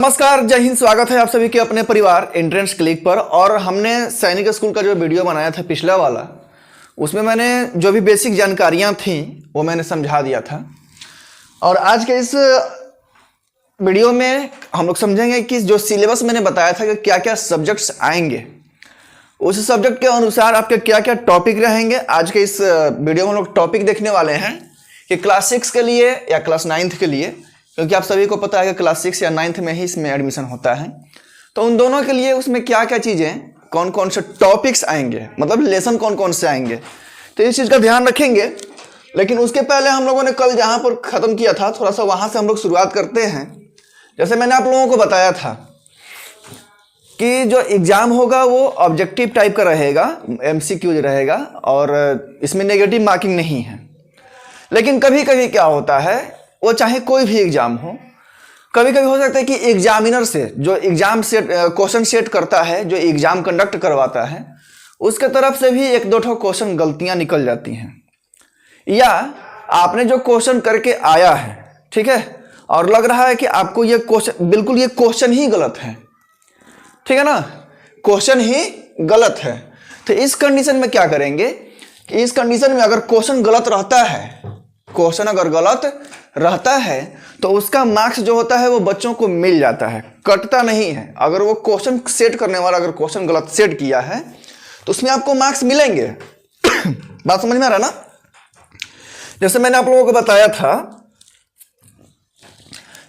नमस्कार, जय हिंद। स्वागत है आप सभी के अपने परिवार एंट्रेंस क्लिक पर। और हमने सैनिक स्कूल का जो वीडियो बनाया था पिछला वाला, उसमें मैंने जो भी बेसिक जानकारियां थी वो मैंने समझा दिया था। और आज के इस वीडियो में हम लोग समझेंगे कि जो सिलेबस मैंने बताया था कि क्या क्या सब्जेक्ट्स आएंगे, उस सब्जेक्ट के अनुसार आपके क्या क्या टॉपिक रहेंगे। आज के इस वीडियो में हम लोग टॉपिक देखने वाले हैं कि क्लास 6 के लिए या क्लास 9 के लिए, क्योंकि आप सभी को पता है कि क्लास 6 या 9 में ही इसमें एडमिशन होता है। तो उन दोनों के लिए उसमें क्या क्या चीज़ें, कौन कौन से टॉपिक्स आएंगे, मतलब लेसन कौन कौन से आएंगे, तो इस चीज़ का ध्यान रखेंगे। लेकिन उसके पहले हम लोगों ने कल जहाँ पर ख़त्म किया था, थोड़ा सा वहाँ से हम लोग शुरुआत करते हैं। जैसे मैंने आप लोगों को बताया था कि जो एग्ज़ाम होगा वो ऑब्जेक्टिव टाइप का रहेगा, MCQ रहेगा, और इसमें नेगेटिव मार्किंग नहीं है। लेकिन कभी कभी क्या होता है, वो चाहे कोई भी एग्ज़ाम हो, कभी कभी हो सकता है कि एग्जामिनर से, जो एग्ज़ाम सेट क्वेश्चन सेट करता है, जो एग्ज़ाम कंडक्ट करवाता है, उसके तरफ से भी एक दो ठो क्वेश्चन गलतियां निकल जाती हैं। या आपने जो क्वेश्चन करके आया है, ठीक है, और लग रहा है कि आपको ये क्वेश्चन, बिल्कुल ये क्वेश्चन ही गलत है, ठीक है ना, क्वेश्चन ही गलत है। तो इस कंडीशन में क्या करेंगे कि इस कंडीशन में अगर क्वेश्चन गलत रहता है, क्वेश्चन अगर गलत रहता है तो उसका मार्क्स जो होता है वो बच्चों को मिल जाता है, कटता नहीं है। अगर वो क्वेश्चन सेट करने वाला अगर क्वेश्चन गलत सेट किया है तो उसमें आपको मार्क्स मिलेंगे। बात समझ में आ रहा है ना। जैसे मैंने आप लोगों को बताया था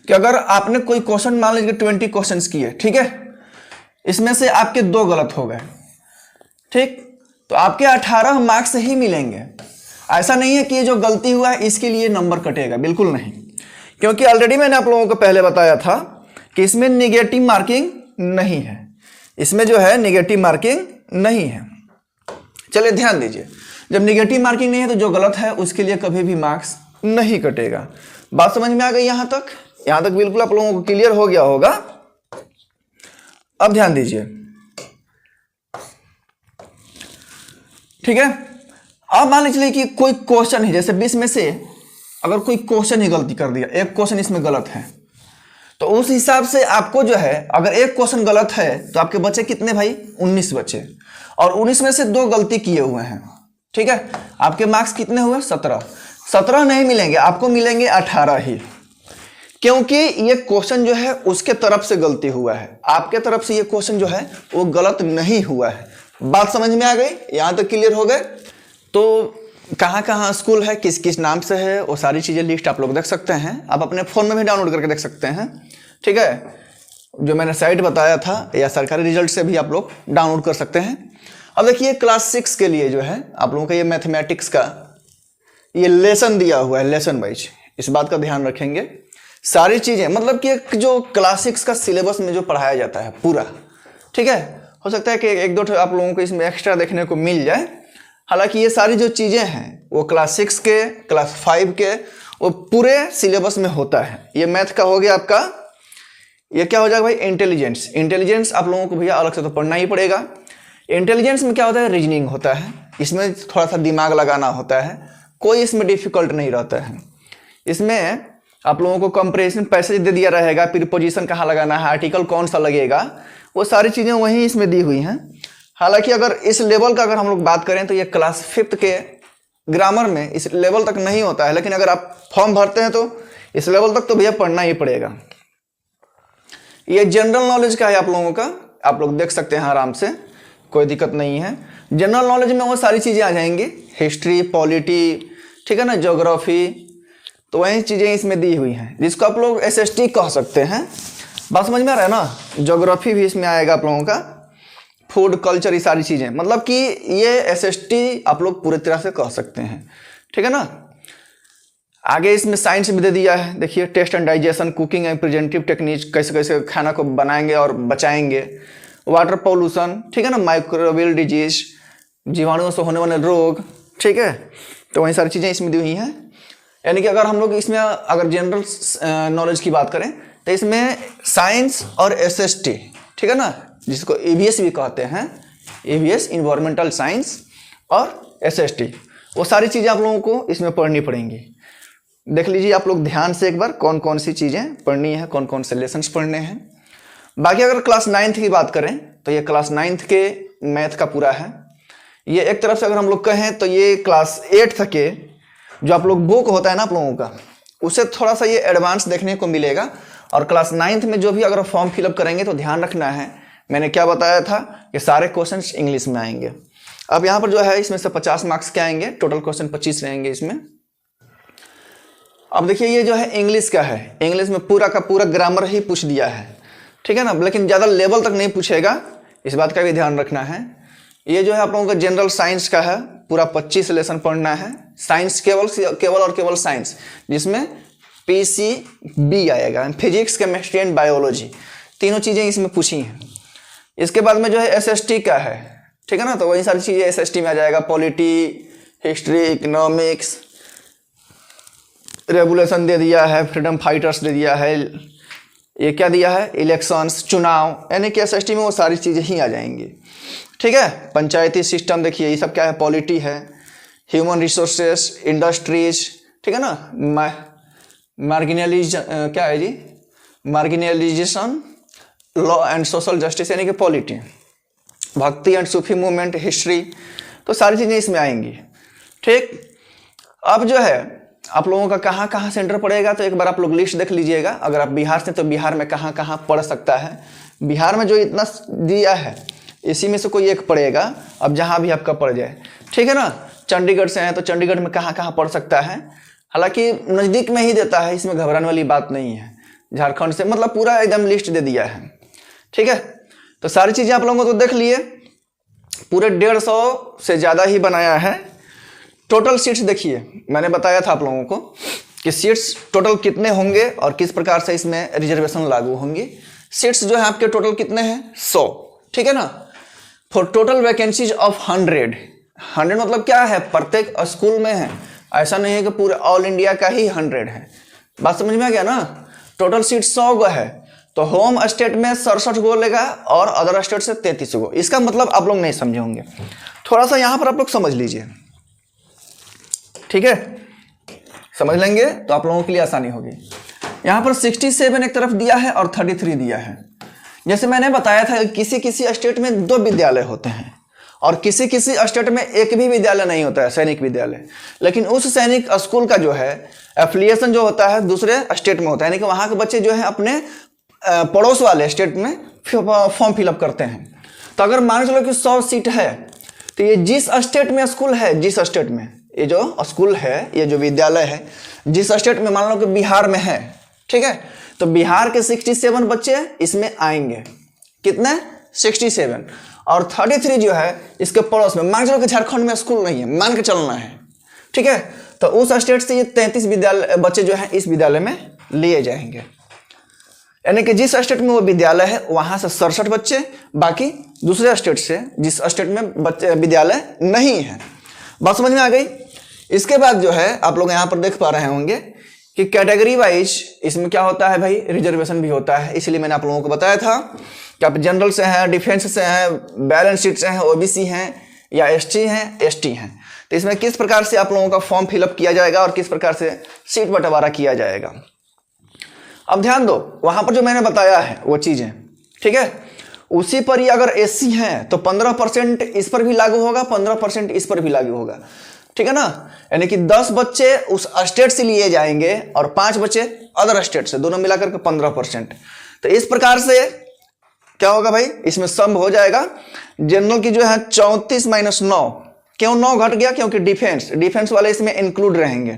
कि अगर आपने कोई क्वेश्चन, मान लीजिए 20 क्वेश्चंस किए, ठीक है, इसमें से आपके 2 गलत हो गए, ठीक, तो आपके 18 मार्क्स ही मिलेंगे। ऐसा नहीं है कि ये जो गलती हुआ है इसके लिए नंबर कटेगा, बिल्कुल नहीं, क्योंकि ऑलरेडी मैंने आप लोगों को पहले बताया था कि इसमें नेगेटिव मार्किंग नहीं है, इसमें जो है नेगेटिव मार्किंग नहीं है। चलिए ध्यान दीजिए, जब नेगेटिव मार्किंग नहीं है तो जो गलत है उसके लिए कभी भी मार्क्स नहीं कटेगा। बात समझ में आ गई यहाँ तक? यहाँ तक बिल्कुल आप लोगों को क्लियर हो गया होगा। अब ध्यान दीजिए, ठीक है। अब मान लीजिए कि कोई क्वेश्चन है, जैसे 20 में से अगर कोई क्वेश्चन ही गलती कर दिया, एक क्वेश्चन इसमें गलत है, तो उस हिसाब से आपको जो है, अगर एक क्वेश्चन गलत है तो आपके बचे कितने भाई? 19 बचे, और 19 में से 2 गलती किए हुए हैं, ठीक है। आपके मार्क्स कितने हुए? 17 नहीं मिलेंगे, आपको मिलेंगे 18 ही, क्योंकि ये क्वेश्चन जो है उसके तरफ से गलती हुआ है, आपके तरफ से ये क्वेश्चन जो है वो गलत नहीं हुआ है। बात समझ में आ गई? यहां तक क्लियर हो गए? तो कहाँ कहाँ स्कूल है, किस किस नाम से है, वो सारी चीज़ें लिस्ट आप लोग देख सकते हैं। आप अपने फ़ोन में भी डाउनलोड करके देख सकते हैं, ठीक है। जो मैंने साइट बताया था या सरकारी रिजल्ट से भी आप लोग डाउनलोड कर सकते हैं। अब देखिए क्लास 6 के लिए जो है आप लोगों का ये मैथमेटिक्स का ये लेसन दिया हुआ है, लेसन वाइज, इस बात का ध्यान रखेंगे। सारी चीज़ें, मतलब कि जो क्लास 6 का सिलेबस में जो पढ़ाया जाता है पूरा, ठीक है। हो सकता है कि एक दो आप लोगों को इसमें एक्स्ट्रा देखने को मिल जाए। हालांकि ये सारी जो चीज़ें हैं वो क्लास 6 के, क्लास 5 के, वो पूरे सिलेबस में होता है। ये मैथ का हो गया आपका, ये क्या हो जाएगा भाई? इंटेलिजेंस। इंटेलिजेंस आप लोगों को भैया अलग से तो पढ़ना ही पड़ेगा। इंटेलिजेंस में क्या होता है? रीजनिंग होता है, इसमें थोड़ा सा दिमाग लगाना होता है, कोई इसमें डिफिकल्ट नहीं रहता है। इसमें आप लोगों को कंप्रेशन पैसेज दे दिया रहेगा, प्रीपोजिशन कहाँ लगाना है, आर्टिकल कौन सा लगेगा, वो सारी चीज़ें वहीं इसमें दी हुई हैं। हालांकि अगर इस लेवल का अगर हम लोग बात करें तो ये क्लास 5 के ग्रामर में इस लेवल तक नहीं होता है, लेकिन अगर आप फॉर्म भरते हैं तो इस लेवल तक तो भैया पढ़ना ही पड़ेगा। ये जनरल नॉलेज का है आप लोगों का, आप लोग देख सकते हैं आराम से, कोई दिक्कत नहीं है। जनरल नॉलेज में वो सारी चीज़ें आ जाएंगी, हिस्ट्री, पॉलिटी, ठीक है ना, ज्योग्राफी, तो वही चीज़ें इसमें दी हुई हैं, जिसको आप लोग SST कह सकते हैं। बात समझ में आ रहा है ना। ज्योग्राफी भी इसमें आएगा आप लोगों का, फूड, कल्चर, ये सारी चीज़ें, मतलब कि ये SST आप लोग पूरी तरह से कह सकते हैं, ठीक है ना। आगे इसमें साइंस भी दे दिया है, देखिए taste and digestion, cooking and preservative technique, कैसे कैसे खाना को बनाएंगे और बचाएंगे, वाटर पोल्यूशन, ठीक है ना, माइक्रोबियल डिजीज, जीवाणुओं से होने वाले रोग, ठीक है। तो वही सारी चीज़ें इसमें दी हुई हैं। यानी कि अगर हम लोग इसमें अगर जनरल नॉलेज की बात करें तो इसमें साइंस और SST, ठीक है ना, जिसको EVS भी कहते हैं, EVS इन्वायरमेंटल साइंस, और SST, वो सारी चीज़ें आप लोगों को इसमें पढ़नी पड़ेंगी। देख लीजिए आप लोग ध्यान से एक बार कौन कौन सी चीज़ें पढ़नी है, कौन कौन से लेसन्स पढ़ने हैं। बाकी अगर क्लास 9th की बात करें तो ये क्लास 9th के मैथ का पूरा है। ये एक तरफ से अगर हम लोग कहें तो ये क्लास 8th के जो आप लोग बुक होता है ना आप लोगों का, उससे थोड़ा सा ये एडवांस देखने को मिलेगा। और क्लास 9th में जो भी अगर फॉर्म फिलअप करेंगे तो ध्यान रखना है, मैंने क्या बताया था कि सारे क्वेश्चंस इंग्लिश में आएंगे। अब यहाँ पर जो है इसमें से 50 मार्क्स के आएंगे, टोटल क्वेश्चन 25 रहेंगे इसमें। अब देखिए ये जो है इंग्लिश का है, इंग्लिश में पूरा का पूरा ग्रामर ही पूछ दिया है, ठीक है ना, लेकिन ज़्यादा लेवल तक नहीं पूछेगा, इस बात का भी ध्यान रखना है। ये जो है आप लोगों का जनरल साइंस का है, पूरा 25 लेसन पढ़ना है। साइंस केवल साइंस, जिसमें PCB आएगा, फिजिक्स केमिस्ट्री एंड बायोलॉजी, तीनों चीज़ें इसमें पूछी हैं। इसके बाद में जो है SST का है, ठीक है ना, तो वही सारी चीज़ें SST में आ जाएगा, पॉलिटी, हिस्ट्री, इकोनॉमिक्स, रेगुलेशन दे दिया है, फ्रीडम फाइटर्स दे दिया है, ये क्या दिया है, इलेक्शंस, चुनाव, यानी कि SST में वो सारी चीज़ें ही आ जाएंगी, ठीक है। पंचायती सिस्टम देखिए ये सब क्या है, पॉलिटी है, ह्यूमन रिसोर्सेस, इंडस्ट्रीज, ठीक है ना, क्या है जी, marginalisation, law and social justice यानी कि पॉलिटी, भक्ति एंड सूफी मूवमेंट, हिस्ट्री, तो सारी चीज़ें इसमें आएंगी, ठीक। अब जो है आप लोगों का कहाँ कहाँ सेंटर पड़ेगा, तो एक बार आप लोग लिस्ट देख लीजिएगा। अगर आप बिहार से तो बिहार में कहाँ कहाँ पढ़ सकता है, बिहार में जो इतना दिया है इसी में से कोई एक पड़ेगा, अब जहाँ भी आपका पड़ जाए, ठीक है ना। चंडीगढ़ से हैं तो चंडीगढ़ में कहाँ कहाँ पढ़ सकता है, हालांकि नज़दीक में ही देता है, इसमें घबराने वाली बात नहीं है। झारखंड से मतलब पूरा एकदम लिस्ट दे दिया है, ठीक है। तो सारी चीज़ें आप लोगों को देख लिए, पूरे 150 से ज़्यादा ही बनाया है। टोटल सीट्स देखिए, मैंने बताया था आप लोगों को कि सीट्स टोटल कितने होंगे और किस प्रकार से इसमें रिजर्वेशन लागू होंगी। सीट्स जो है आपके टोटल कितने हैं, 100, ठीक है ना। फॉर टोटल वैकेंसीज ऑफ 100 मतलब क्या है, प्रत्येक स्कूल में है, ऐसा नहीं है कि पूरे ऑल इंडिया का ही 100 है। बात समझ में आ गया ना। टोटल सीट 100 गो है, तो होम स्टेट में 67 गो लेगा और अदर स्टेट से 33 गो। इसका मतलब आप लोग नहीं समझे होंगे, थोड़ा सा यहाँ पर आप लोग समझ लीजिए, ठीक है। समझ लेंगे तो आप लोगों के लिए आसानी होगी। यहाँ पर 67 एक तरफ दिया है और 33 दिया है। जैसे मैंने बताया था किसी किसी स्टेट में 2 विद्यालय होते हैं और किसी किसी स्टेट में एक भी विद्यालय नहीं होता है, सैनिक विद्यालय। लेकिन उस सैनिक स्कूल का जो है एफिलिएशन जो होता है दूसरे स्टेट में होता है, यानी कि वहाँ के बच्चे जो है अपने पड़ोस वाले स्टेट में फॉर्म फिलअप करते हैं। तो अगर मान चलो कि 100 सीट है तो ये जिस स्टेट में स्कूल है, जिस स्टेट में ये जो स्कूल है, ये जो विद्यालय है, जिस स्टेट में मान लो कि बिहार में है, ठीक है, तो बिहार के 67 बच्चे इसमें आएंगे। कितने, 67, और 33 जो है इसके पड़ोस में। मान चलो कि झारखंड में स्कूल नहीं है, मान के चलना है, ठीक है, तो उस स्टेट से ये 33 विद्यालय बच्चे जो है इस विद्यालय में लिए जाएंगे। यानी कि जिस स्टेट में वो विद्यालय है वहां से 67 बच्चे, बाकी दूसरे स्टेट से जिस स्टेट में बच्चे विद्यालय नहीं है। बात समझ में आ गई। इसके बाद जो है आप लोग यहाँ पर देख पा रहे होंगे कि कैटेगरी वाइज इसमें क्या होता है भाई, रिजर्वेशन भी होता है। इसलिए मैंने आप लोगों को बताया था कि आप जनरल से हैं, डिफेंस से हैं, बैलेंस शीट से हैं, ओबीसी हैं या एसटी हैं, एसटी हैं। तो इसमें किस प्रकार से आप लोगों का फॉर्म फिलअप किया जाएगा और किस प्रकार से सीट बंटवारा किया जाएगा। अब ध्यान दो, वहां पर जो मैंने बताया है वो चीजें, ठीक है, उसी पर ही अगर एससी हैं तो 15% इस पर भी लागू होगा, 15% इस पर भी लागू होगा, ठीक है ना। यानी कि 10 बच्चे उस स्टेट से लिए जाएंगे और 5 बच्चे अदर स्टेट से, दोनों मिलाकर के 15%। तो इस प्रकार से क्या होगा भाई, इसमें सम हो जाएगा। जनरल की जो है 34 - 9, क्यों 9 घट गया, क्योंकि डिफेंस वाले इसमें इंक्लूड रहेंगे,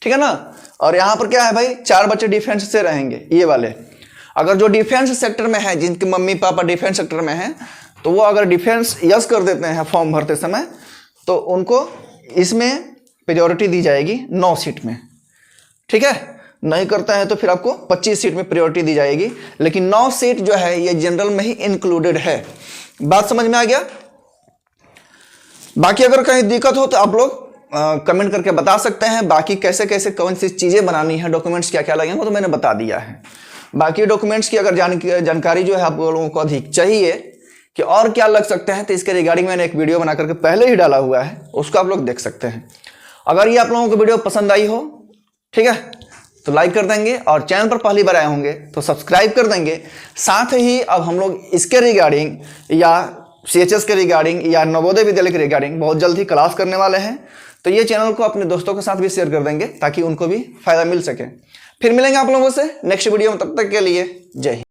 ठीक है ना। और यहां पर क्या है भाई, 4 बच्चे डिफेंस से रहेंगे, ये वाले। अगर जो डिफेंस सेक्टर में है, जिनके मम्मी पापा डिफेंस सेक्टर में हैं, तो वो अगर डिफेंस यस कर देते हैं फॉर्म भरते समय, तो उनको इसमें प्रायोरिटी दी जाएगी 9 सीट में, ठीक है। नहीं करता है तो फिर आपको 25 सीट में प्रायोरिटी दी जाएगी, लेकिन 9 सीट जो है ये जनरल में ही इंक्लूडेड है। बात समझ में आ गया। बाकी अगर कहीं दिक्कत हो तो आप लोग कमेंट करके बता सकते हैं। बाकी कैसे कैसे कौन सी चीज़ें बनानी है, डॉक्यूमेंट्स क्या क्या लगेंगे, तो मैंने बता दिया है। बाकी डॉक्यूमेंट्स की अगर जानकारी जो है आप लोगों को अधिक चाहिए कि और क्या लग सकते हैं, तो इसके रिगार्डिंग मैंने एक वीडियो बना करके पहले ही डाला हुआ है, उसको आप लोग देख सकते हैं। अगर ये आप लोगों को वीडियो पसंद आई हो, ठीक है, तो लाइक कर देंगे, और चैनल पर पहली बार आए होंगे तो सब्सक्राइब कर देंगे। साथ ही अब हम लोग इसके रिगार्डिंग या CHS के रिगार्डिंग या नवोदय विद्यालय के रिगार्डिंग बहुत जल्द ही क्लास करने वाले हैं। तो ये चैनल को अपने दोस्तों के साथ भी शेयर कर देंगे ताकि उनको भी फायदा मिल सके। फिर मिलेंगे आप लोगों से नेक्स्ट वीडियो में, तब तक के लिए जय हिंद।